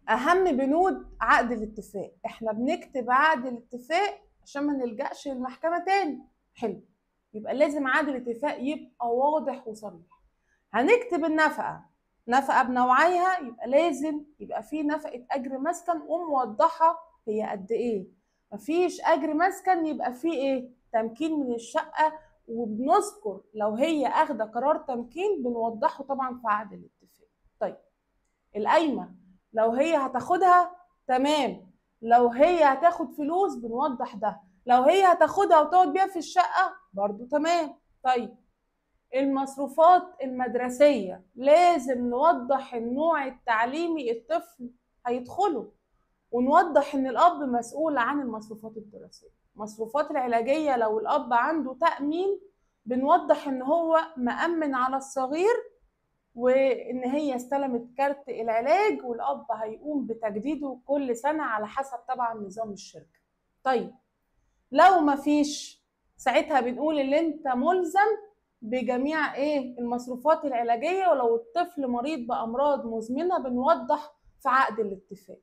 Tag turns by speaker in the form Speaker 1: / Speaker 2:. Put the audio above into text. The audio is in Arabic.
Speaker 1: اهم بنود عقد الاتفاق، احنا بنكتب عقد الاتفاق عشان ما نلجأش للمحكمة تاني. حلو، يبقى لازم عقد الاتفاق يبقى واضح وصريح. هنكتب النفقة، نفقة بنوعيها، يبقى لازم يبقى في نفقة أجر مسكن وموضحة هي قد إيه. مفيش أجر مسكن يبقى في إيه؟ تمكين من الشقة، وبنذكر لو هي أخدة قرار تمكين بنوضحه طبعا في عقد الاتفاق. طيب القايمة لو هي هتاخدها تمام، لو هي هتاخد فلوس بنوضح ده، لو هي هتاخدها وتقعد بيها في الشقة برضو تمام. طيب المصروفات المدرسية لازم نوضح النوع التعليمي الطفل هيدخله، ونوضح ان الاب مسؤول عن المصروفات الدراسية. المصروفات العلاجية لو الاب عنده تأمين بنوضح ان هو مأمن على الصغير، وان هي استلمت كارت العلاج والاب هيقوم بتجديده كل سنة على حسب طبعا نظام الشركة. طيب لو مفيش، ساعتها بنقول ان انت ملزم بجميع ايه المصروفات العلاجيه، ولو الطفل مريض بامراض مزمنه بنوضح في عقد الاتفاق.